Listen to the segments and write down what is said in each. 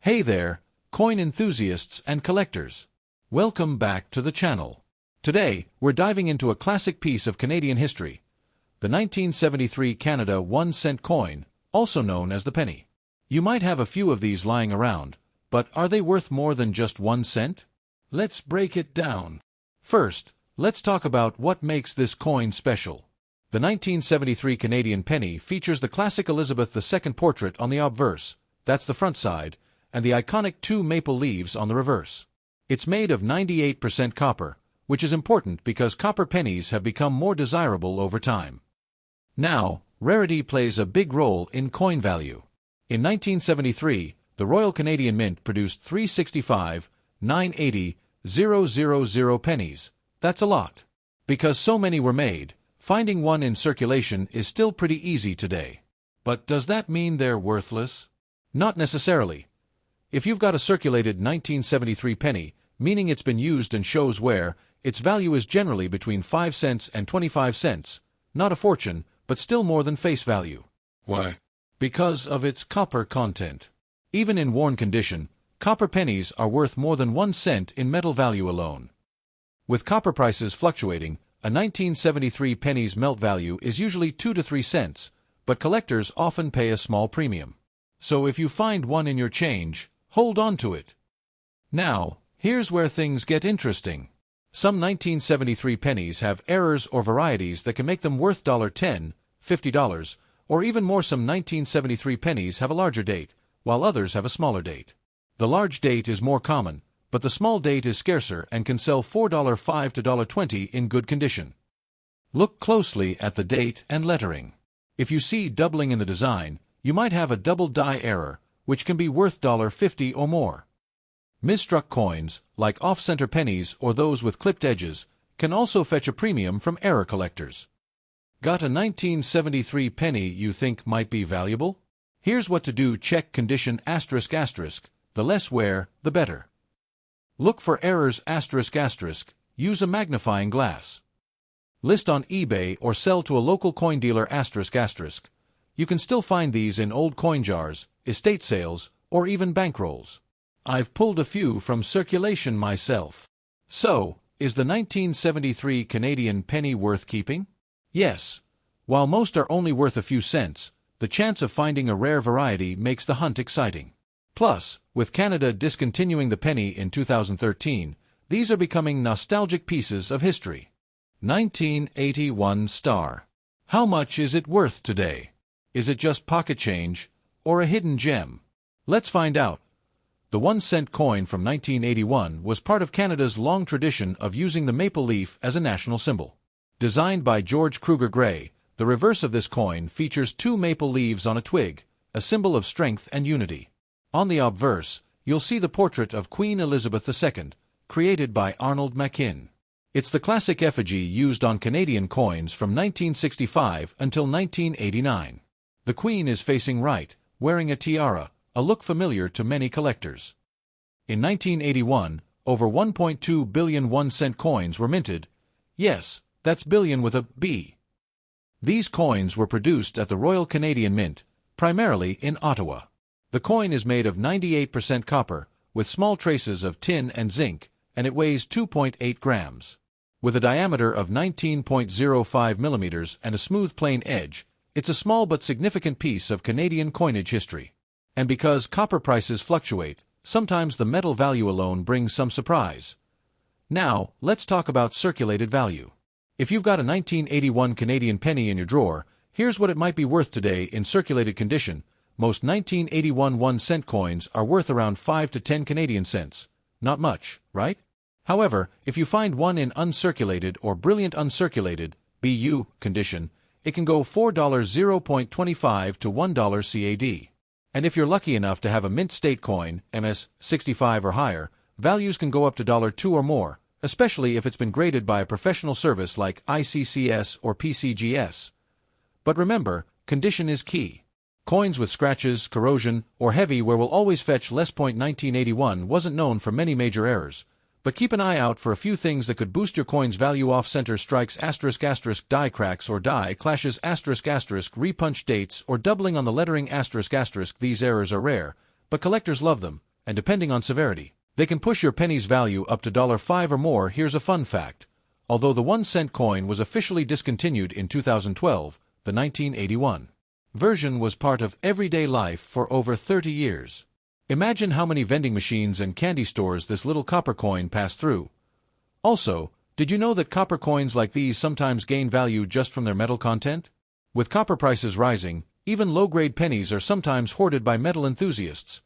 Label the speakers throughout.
Speaker 1: Hey there, coin enthusiasts and collectors. Welcome back to the channel. Today, we're diving into a classic piece of Canadian history, the 1973 Canada 1-cent coin, also known as the penny. You might have a few of these lying around, but are they worth more than just 1 cent? Let's break it down. First, let's talk about what makes this coin special. The 1973 Canadian penny features the classic Elizabeth II portrait on the obverse, that's the front side, and the iconic 2 maple leaves on the reverse. It's made of 98% copper, which is important because copper pennies have become more desirable over time. Now, rarity plays a big role in coin value. In 1973, the Royal Canadian Mint produced 365, 980, 000 pennies. That's a lot. Because so many were made, finding one in circulation is still pretty easy today. But does that mean they're worthless? Not necessarily. If you've got a circulated 1973 penny, meaning it's been used and shows wear, its value is generally between 5 cents and 25 cents. Not a fortune, but still more than face value. Why? Because of its copper content. Even in worn condition, copper pennies are worth more than 1 cent in metal value alone. With copper prices fluctuating, a 1973 penny's melt value is usually 2 to 3 cents, but collectors often pay a small premium. So if you find one in your change, hold on to it. Now, here's where things get interesting. Some 1973 pennies have errors or varieties that can make them worth $10, $50, or even more. Some 1973 pennies have a larger date, while others have a smaller date. The large date is more common, but the small date is scarcer and can sell $4.05 to $20 in good condition. Look closely at the date and lettering. If you see doubling in the design, you might have a double die error, which can be worth $50 or more. Misstruck coins, like off-center pennies or those with clipped edges, can also fetch a premium from error collectors. Got a 1973 penny you think might be valuable? Here's what to do: check condition ***, the less wear, the better. Look for errors ***, use a magnifying glass. List on eBay or sell to a local coin dealer ***. You can still find these in old coin jars, estate sales, or even bankrolls. I've pulled a few from circulation myself. So, is the 1973 Canadian penny worth keeping? Yes. While most are only worth a few cents, the chance of finding a rare variety makes the hunt exciting. Plus, with Canada discontinuing the penny in 2013, these are becoming nostalgic pieces of history. 1981 star. How much is it worth today? Is it just pocket change, or a hidden gem? Let's find out. The 1-cent coin from 1981 was part of Canada's long tradition of using the maple leaf as a national symbol. Designed by George Kruger Gray, the reverse of this coin features 2 maple leaves on a twig, a symbol of strength and unity. On the obverse, you'll see the portrait of Queen Elizabeth II, created by Arnold Machin. It's the classic effigy used on Canadian coins from 1965 until 1989. The Queen is facing right, wearing a tiara, a look familiar to many collectors. In 1981, over 1.2 billion 1-cent coins were minted. Yes, that's billion with a B. These coins were produced at the Royal Canadian Mint, primarily in Ottawa. The coin is made of 98% copper, with small traces of tin and zinc, and it weighs 2.8 grams. With a diameter of 19.05 millimeters and a smooth plain edge, it's a small but significant piece of Canadian coinage history. And because copper prices fluctuate, sometimes the metal value alone brings some surprise. Now, let's talk about circulated value. If you've got a 1981 Canadian penny in your drawer, here's what it might be worth today in circulated condition. Most 1981 1-cent coins are worth around 5 to 10 Canadian cents. Not much, right? However, if you find one in uncirculated or brilliant uncirculated (BU) condition, it can go $4.25 to $1 CAD. And if you're lucky enough to have a mint state coin, MS 65 or higher, values can go up to $2 or more, especially if it's been graded by a professional service like ICCS or PCGS. But remember, condition is key. Coins with scratches, corrosion, or heavy wear will always fetch less. 1981 wasn't known for many major errors, but keep an eye out for a few things that could boost your coin's value. Off-center strikes ***, die cracks or die clashes ***, repunch dates or doubling on the lettering ***. These errors are rare, but collectors love them, and depending on severity, they can push your penny's value up to $5 or more. Here's a fun fact. Although the 1-cent coin was officially discontinued in 2012, the 1981 version was part of everyday life for over 30 years. Imagine how many vending machines and candy stores this little copper coin passed through. Also, did you know that copper coins like these sometimes gain value just from their metal content? With copper prices rising, even low-grade pennies are sometimes hoarded by metal enthusiasts.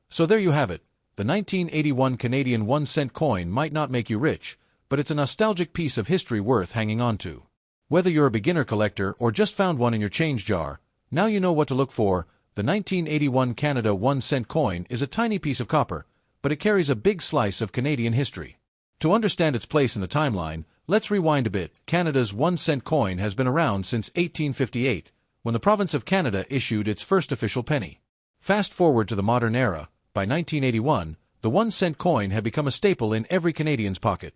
Speaker 1: So there you have it. The 1981 Canadian 1-cent coin might not make you rich, but it's a nostalgic piece of history worth hanging on to. Whether you're a beginner collector or just found one in your change jar, now you know what to look for. The 1981 Canada 1-cent coin is a tiny piece of copper, but it carries a big slice of Canadian history. To understand its place in the timeline, let's rewind a bit. Canada's 1-cent coin has been around since 1858, when the province of Canada issued its first official penny. Fast forward to the modern era. By 1981, the 1-cent coin had become a staple in every Canadian's pocket.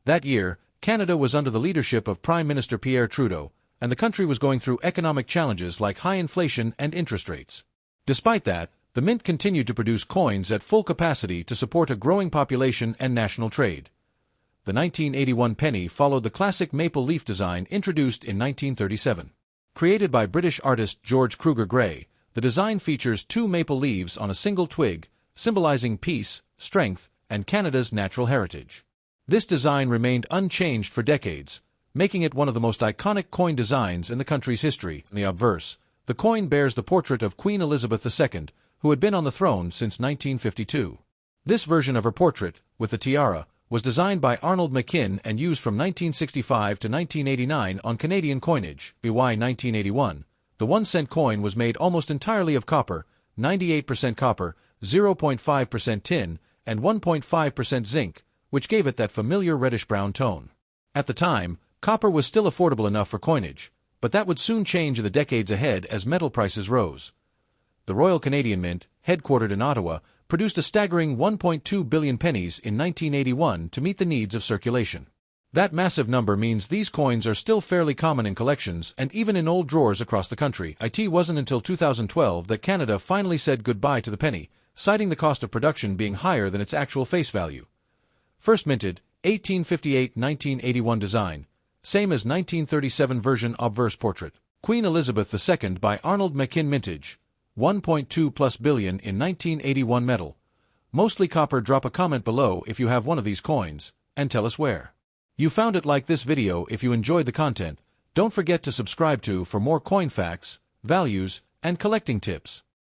Speaker 1: That year, Canada was under the leadership of Prime Minister Pierre Trudeau, and the country was going through economic challenges like high inflation and interest rates. Despite that, the mint continued to produce coins at full capacity to support a growing population and national trade. The 1981 penny followed the classic maple leaf design introduced in 1937. Created by British artist George Kruger Gray, the design features 2 maple leaves on a single twig, symbolizing peace, strength, and Canada's natural heritage. This design remained unchanged for decades, making it one of the most iconic coin designs in the country's history. In the obverse, the coin bears the portrait of Queen Elizabeth II, who had been on the throne since 1952. This version of her portrait, with the tiara, was designed by Arnold McKim and used from 1965 to 1989 on Canadian coinage. By 1981, the 1-cent coin was made almost entirely of copper, 98% copper, 0.5% tin, and 1.5% zinc, which gave it that familiar reddish-brown tone. At the time, copper was still affordable enough for coinage, but that would soon change in the decades ahead as metal prices rose. The Royal Canadian Mint, headquartered in Ottawa, produced a staggering 1.2 billion pennies in 1981 to meet the needs of circulation. That massive number means these coins are still fairly common in collections and even in old drawers across the country. It wasn't until 2012 that Canada finally said goodbye to the penny, citing the cost of production being higher than its actual face value. First minted, 1858-1981 design, same as 1937 version obverse portrait. Queen Elizabeth II by Arnold McKim mintage, 1.2+ billion in 1981 metal. Mostly copper. Drop a comment below if you have one of these coins, and tell us where you found it. Like this video if you enjoyed the content. Don't forget to subscribe for more coin facts, values, and collecting tips.